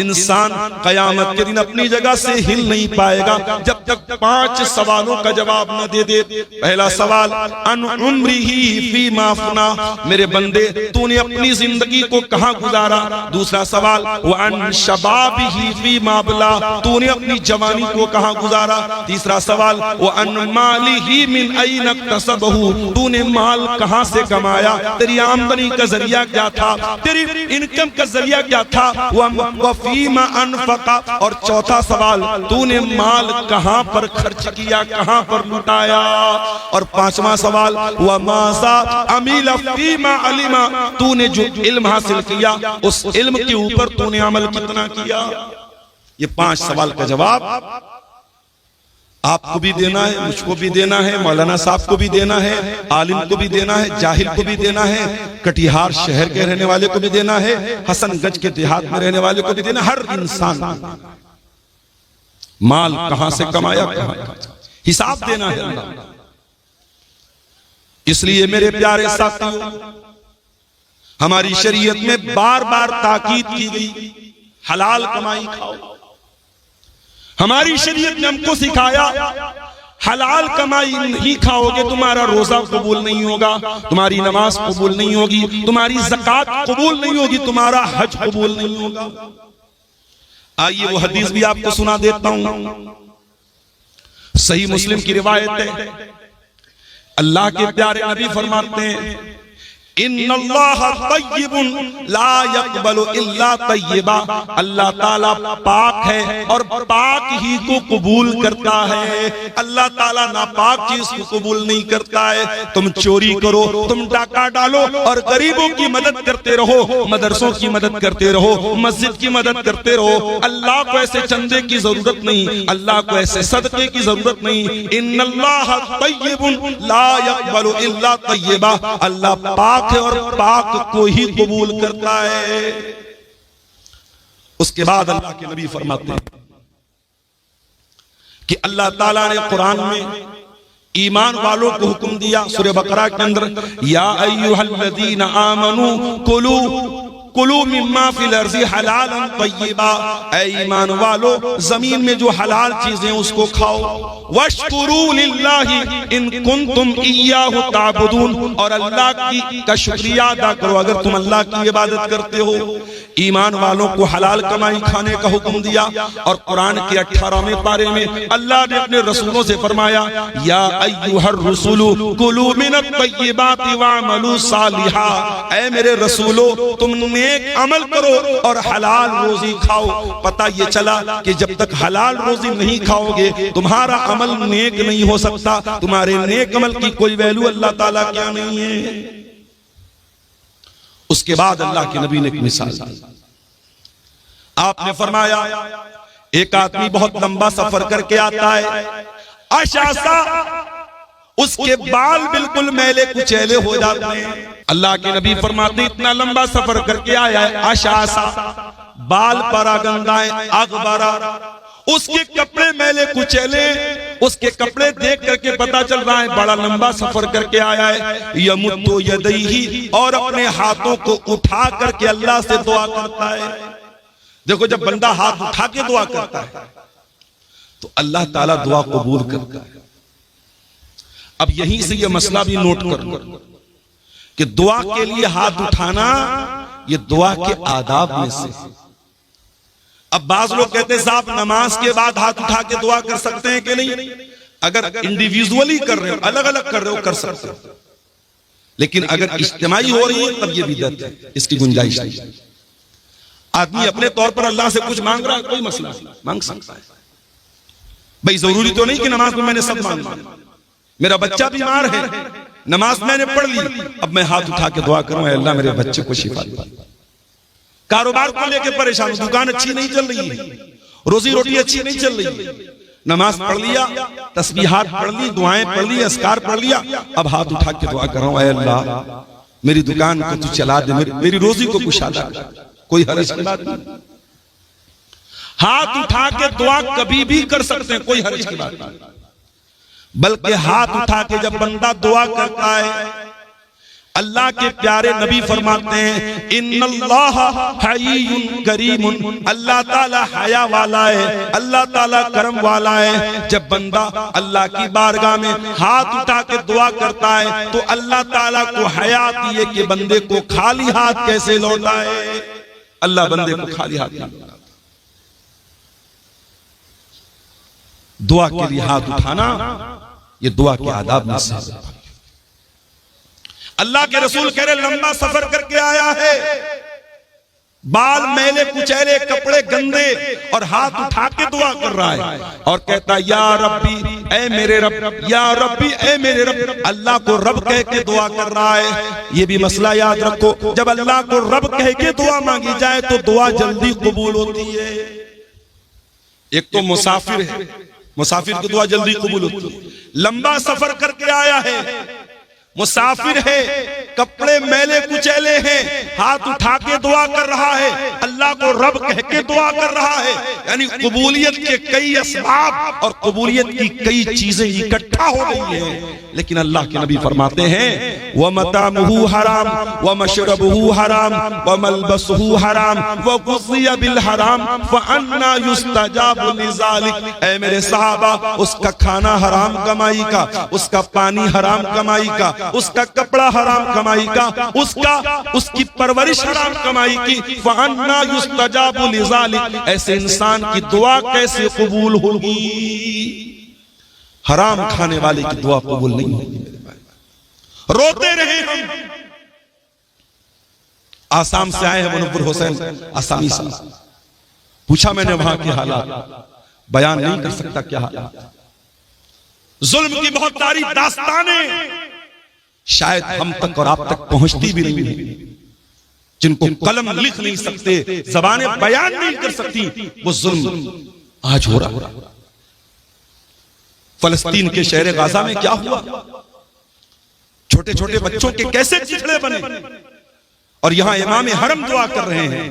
इंसान कयामत के दिन अपनी जगह से हिल नहीं पाएगा जब तक 5 सवालों का जवाब न दे दे। पहला सवाल, अन उम्रिही फीमा अफना, मेरे बंदे तूने अपनी जिंदगी को कहां गुजारा। दूसरा सवाल, व अन शबाबिही फीमा अबला, तूने अपनी जवानी को कहां गुजारा। तीसरा सवाल, व अन मालिही मिन ऐन इक्तसबहू, तूने माल कहां से कमाया, तेरी आमदनी का जरिया क्या था, तेरी इनकम का जरिया क्या था। फीमा अनफका, और चौथा सवाल, तूने माल कहां पर खर्च किया, कहां पर लुटाया। और पांचवा सवाल, व मासा अमीला फीमा अलिमा, तूने जो इल्म हासिल किया उस इल्म के ऊपर तूने अमल कितना किया। ये 5 सवाल का जवाब आपको भी देना है, मुझको भी देना है, मौलाना साहब को भी देना है, आलिम को भी देना है, जाहिल को भी देना है, कटिहार शहर के रहने वाले को भी देना है, हसनगंज के देहात में रहने वाले को भी देना, हर इंसान माल कहां से कमाया, हिसाब देना है। इसलिए मेरे प्यारे साथियों, हमारी शरीयत में बार बार ताकीद की गई, हलाल कमाई खाओ। हमारी शरीयत ने हमको सिखाया, हलाल कमाई नहीं खाओगे तुम्हारा रोजा कबूल नहीं होगा, तुम्हारी नमाज कबूल नहीं होगी, तुम्हारी ज़कात कबूल नहीं होगी, तुम्हारा हज कबूल नहीं होगा। आइए वो हदीस भी आपको सुना देता हूं, सही मुस्लिम की रिवायत है। अल्लाह के प्यारे नबी फरमाते हैं, इन्नल्लाह तय्यिबुन ला यक़बलु इल्ला तय्यिबा, अल्लाह ताला पाक है और पाक ही को कबूल करता है। अल्लाह ताला नापाक चीज को कबूल नहीं करता है। तुम चोरी करो, तुम डाका डालो और गरीबों की मदद करते रहो, मदरसों की मदद करते रहो, मस्जिद की मदद करते रहो, अल्लाह को ऐसे चंदे की जरूरत नहीं, अल्लाह को ऐसे सदके की जरूरत नहीं। इन्नल्लाह तय्यिबुन ला यक़बलु इल्ला तय्यिबा, अल्लाह पाक है और पाक को ही कबूल करता है। उसके बाद अल्लाह के नबी फरमाते हैं कि अल्लाह ताला ने कुरान में ईमान वालों को हुक्म दिया, सूरह बकरा के अंदर, या अय्युहल्लज़ीना आमनू कुलू कुलू मिम्मा फिल अर्ज़ि हलालन तय्यिबा, ऐ ईमान वालो जमीन में जो हलाल चीजें उसको खाओ। वश्कुरू लिल्लाहि इन कुंतुम इय्याहु ताबुदून, और अल्लाह की का शुक्रिया अदा करो अगर तुम अल्लाह की इबादत करते हो। ईमान वालों को हलाल कमाई खाने का हुक्म दिया। और कुरान के 18वें पारे में अल्लाह ने अपने रसूलों से फरमाया, या अय्युहर रसूलु कुलू मिनत तय्यिबाति वअमलू सालिहा, ऐ मेरे रसूलो तुम नेक अमल करो और हलाल रोजी खाओ। पता ये चला कि जब तक हलाल रोजी नहीं खाओगे तुम्हारा अमल नेक नहीं हो सकता, तुम्हारे नेक अमल की कोई वैल्यू अल्लाह ताला क्या नहीं है। उसके बाद अल्लाह के नबी ने एक मिसाल दी। आपने फरमाया, एक आदमी बहुत लंबा सफर करके आता है, अशासा, उसके बाल बिल्कुल मैले कुचैले हो जाते हैं। अल्लाह के नबी फरमाते, इतना लंबा सफर करके आया है, अशासा, बाल परागंदाएं, अगबरा, उसके कपड़े मैले कुचैले, उसके कपड़े देख करके पता चल रहा है बड़ा लंबा सफर करके आया है। यमुद्दु यदैहि, और अपने हाथों को उठा करके अल्लाह से दुआ करता है। देखो, जब बंदा हाथ उठा के दुआ करता है तो अल्लाह ताला दुआ कबूल करता है। अब यहीं से ये मसला भी नोट कर लो कि दुआ के लिए हाथ उठाना ये दुआ के आदाब में से। अब बाज लोग कहते हैं साहब नमाज के बाद हाथ उठा के दुआ कर सकते हैं कि नहीं? अगर इंडिविजुअली कर रहे हो, अलग अलग कर रहे हो, कर सकते हो, लेकिन अगर इज्तिमाई हो रही है तब ये बिदअत है, इसकी गुंजाइश नहीं। आदमी अपने तौर पर अल्लाह से कुछ मांग रहा है, कोई मसला नहीं, मांग सकता है भाई। जरूरी तो नहीं कि नमाज में मैंने सब मांगा। मेरा बच्चा बीमार है, नमाज मैंने पढ़ ली, अब मैं हाथ उठा के दुआ करूं, अल्लाह मेरे बच्चे को शिफा दे। कारोबार को लेकर परेशान, दुकान अच्छी नहीं चल रही है, रोजी रोटी अच्छी नहीं चल रही है, नमाज पढ़ लिया, तस्बीहात पढ़ ली, दुआएं पढ़ ली, अस्कार पढ़ लिया, अब हाथ उठा के दुआ कर रहा हूं, अल्लाह मेरी दुकान को तू चला दे, मेरी रोजी को कुशादा कर। कोई हर्ज की बात नहीं, हाथ उठा के दुआ कभी भी कर सकते हैं, कोई हर्ज की बात नहीं। बल्कि हाथ उठा के जब बंदा दुआ करता है, अल्लाह के प्यारे नबी फरमाते हैं इन्नल्लाह हय्युन करीमुन, अल्लाह ताला हया वाला है, अल्लाह ताला करम वाला है। जब बंदा अल्लाह की बारगाह में हाथ उठा के दुआ करता है तो अल्लाह ताला को हया आती है कि बंदे को खाली हाथ कैसे लौटाए। अल्लाह बंदे को खाली हाथ नहीं लौटाता। दुआ के लिए हाथ उठाना ये दुआ के आदाब में से है। अल्लाह के रसूल कह रहे लंबा सफर करके आया है, बाल मैले कुचैले, कपड़े गंदे, और हाथ उठा के दुआ कर रहा है और कहता या रब्बी ऐ मेरे रब, या रब्बी ऐ मेरे रब। अल्लाह को रब कह के दुआ कर रहा है। ये भी मसला याद रखो, जब अल्लाह को रब कह के दुआ मांगी जाए तो दुआ जल्दी कबूल होती है। एक तो मुसाफिर है, मुसाफिर की दुआ जल्दी कबूल होती है। लंबा सफर करके आया है, मुसाफिर है, कपड़े मैले कुचैले हैं, हाथ उठा के दुआ कर रहा है, अल्लाह को रब कह के दुआ कर रहा है। यानी कबूलियत के कई असबाब और कबूलियत की कई चीजें इकट्ठा हो गई हैं। लेकिन अल्लाह के नबी फरमाते हैं व मतामुहु हराम व मशरबुहु हराम व मलबसुहु हराम व गुज़िया बिल हराम फअन्ना युस्तजाबु लिज़ालिक। ऐ मेरे सहाबा, उसका खाना हराम कमाई का, उसका पानी हराम कमाई का, उसका कपड़ा हराम कमाई का, उसकी परवरिश हराम कमाई की। फअन्ना युस्तजाबु लिज़ालिक। ऐसे इंसान की दुआ कैसे कबूल होगी? हराम खाने वाले की दुआ कबूल नहीं होगी मेरे भाई। रोते रहे हम। आसाम से आए हैं मुनव्वर हुसैन आसामी से, पूछा मैंने वहां के हालात, बयान नहीं कर सकता क्या हालात। जुल्म की बहुत सारी दास्तानें शायद हम तक और आप तक पहुंचती भी नहीं है, जिनको कलम लिख नहीं सकते, जबानें बयान नहीं कर सकती, वो जुल्म आज हो रहा। फलस्तीन के शहर गाजा में क्या हुआ? छोटे छोटे बच्चों के कैसे चिथड़े बने, और यहां इमाम हरम दुआ कर रहे हैं।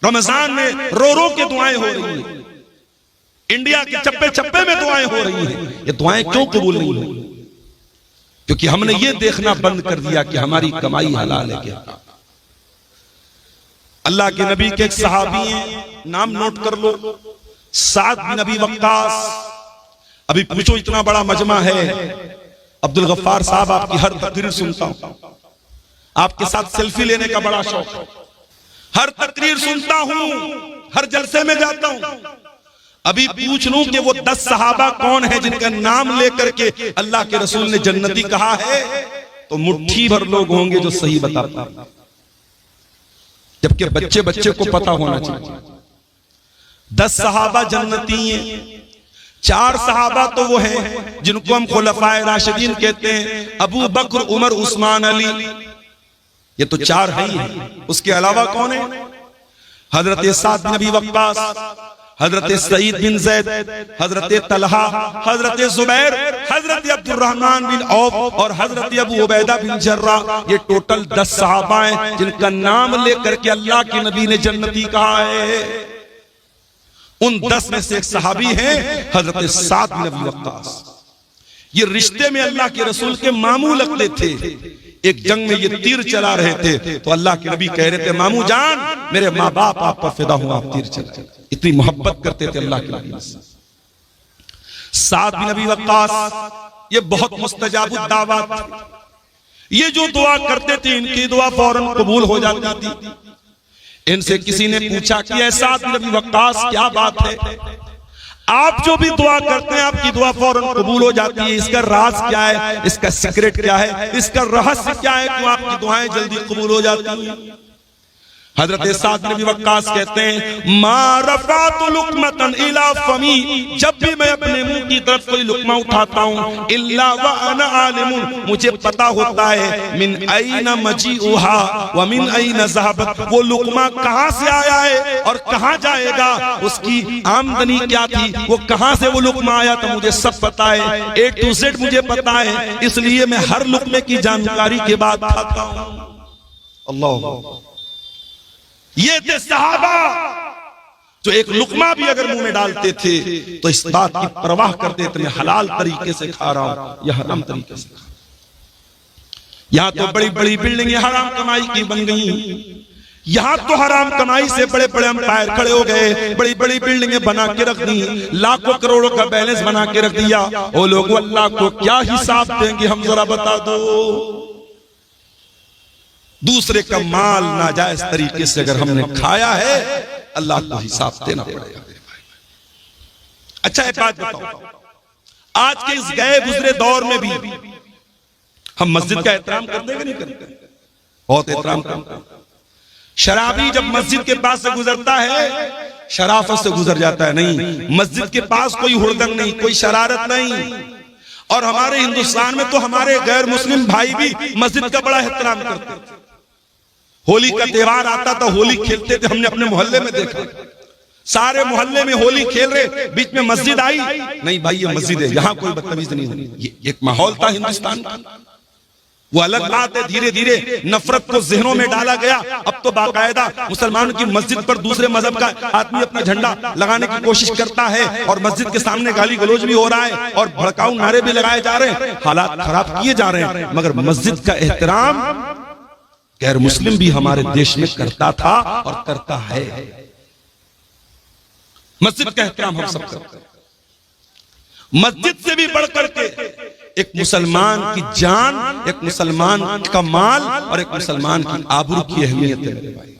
रमजान में रो रो के दुआएं हो रही हैं, इंडिया के चप्पे चप्पे में दुआएं हो रही हैं। ये दुआएं क्यों कबूल नहीं हुई? क्योंकि हमने ये देखना बंद कर दिया कि हमारी कमाई हलाल है क्या। अल्लाह के नबी के एक सहाबी हैं, नाम नोट कर लो, साद बिन अबी वक्कास। अभी पूछो, इतना बड़ा मजमा है, अब्दुल गफ्फार साहब आपकी हर तकरीर सुनता हूं, आपके साथ सेल्फी लेने का बड़ा शौक, हर तकरीर सुनता हूं, हर जलसे में जाता हूं। अभी पूछ लूं कि वो 10 सहाबा कौन है जिनका नाम लेकर के अल्लाह के रसूल ने जन्नती कहा है, तो मुट्ठी भर लोग होंगे जो सही बता पाए, जबकि बच्चे बच्चे को पता होना चाहिए। 10 सहाबा जन्नती हैं। 4 सहाबा तो वो हैं जिनको हम खुलफाए राशिदीन कहते हैं, अबू बकर, उमर, उस्मान, अली। ये तो 4 है ही है। उसके अलावा कौन है? हजरत साद बिन अबी वक्कास, हजरत सईद बिन जैद, हजरत तलहा, हजरत जुबैर, हजरत अब्दुर्रहमान बिन औफ और हजरत अबू उबैदा बिन जर्रा। ये टोटल 10 सहाबा हैं जिनका नाम लेकर के अल्लाह के नबी ने जन्नती कहा है। उन 10 में से एक सहाबी हैं हजरत साद बिन अबी वक्कास। ये रिश्ते में अल्लाह के रसूल के मामू लगते थे। एक जंग में ये तीर चला रहे थे तो अल्लाह के नबी कह रहे थे, मामू जान, मेरे माँ बाप आप पर फिदा हुआ, आप तीर चलाए। इतनी मोहब्बत करते थे अल्लाह के नबी से। साद बिन अबी वक्कास ये बहुत मुस्तजाबुद दावत थे। ये जो दुआ करते थे इनकी दुआ फौरन कबूल हो जाती थी। इनसे किसी ने पूछा कि ऐ साद बिन अबी वक्कास, क्या बात है, आप जो भी दुआ करते हैं आपकी दुआ फौरन कबूल हो जाती है, इसका राज क्या है, इसका सीक्रेट क्या है, इसका रहस्य क्या है, क्यों आपकी दुआएं जल्दी कबूल हो जाती हैं? हजरत साद बिन अबी वक्कास कहते हैं, मा रफ़अतु लुक़मतन इला फ़मी, जब भी मैं अपने मुंह की तरफ कोई लुक़मा उठाता हूं, इल्ला व अना आलिमुन, मुझे पता होता है, मिन ऐना मजीउहा व मिन ऐना ज़हबत, वो लुक़मा कहां से आया है और कहां जाएगा, उसकी आमदनी क्या थी, वो कहां से वो लुक़मा आया था, मुझे सब पता है, A to Z मुझे पता है, इसलिए मैं हर लुक़मे की जानकारी के बाद खाता हूं। अल्लाह, ये थे सहाबा जो एक लुकमा भी अगर मुंह में डालते थे तो इस बात की परवाह करते थे, मैं हलाल तरीके से खा रहा हूं या हराम तरीके से खा रहा हूं। यहां तो बड़ी बड़ी बिल्डिंगें हराम कमाई की बन गई। यहां तो हराम कमाई से बड़े बड़े अंपायर खड़े हो गए, बड़ी बड़ी बिल्डिंगें बना के रख दी, लाखों करोड़ों का बैलेंस बना के रख दिया। वो लोग अल्लाह को क्या हिसाब देंगे, हम जरा बता दो। दूसरे का माल नाजायज तरीके से अगर हमने खाया है, अल्लाह को हिसाब देना पड़ेगा। अच्छा एक बात बताओ, आज के इस गए गुजरे दौर में भी हम मस्जिद का एहतराम करते हैं कि नहीं करते? बहुत एहतराम करते हैं। शराबी जब मस्जिद के पास से गुजरता है, शराफत से गुजर जाता है। नहीं, मस्जिद के पास कोई हुड़दंग नहीं, कोई शरारत नहीं। और हमारे हिंदुस्तान में तो हमारे गैर मुस्लिम भाई भी मस्जिद का बड़ा एहतराम करते थे। होली का त्योहार आता था, होली खेलते थे, हमने अपने मोहल्ले में देखा। सारे मोहल्ले में होली खेल रहे, बीच में मस्जिद आई, नहीं भाई ये मस्जिद है, यहां कोई बदतमीजी नहीं होनी। ये एक माहौल था हिंदुस्तान का। वो अलग बात है, धीरे धीरे नफरत को जहनों में डाला गया। अब तो बाकायदा मुसलमानों की मस्जिद पर दूसरे मजहब का आदमी अपना झंडा लगाने की कोशिश करता है, और मस्जिद के सामने गाली गलौज भी हो रहा है, और भड़काऊ नारे भी लगाए जा रहे हैं, हालात खराब किए जा रहे हैं। मगर मस्जिद का एहतराम गैर मुस्लिम भी हमारे देश में करता था और करता है। मस्जिद का एहतराम हम सब करते हैं। मस्जिद से भी बढ़कर के एक मुसलमान की जान, एक मुसलमान का माल और एक मुसलमान की आबरू की अहमियत है मेरे भाई।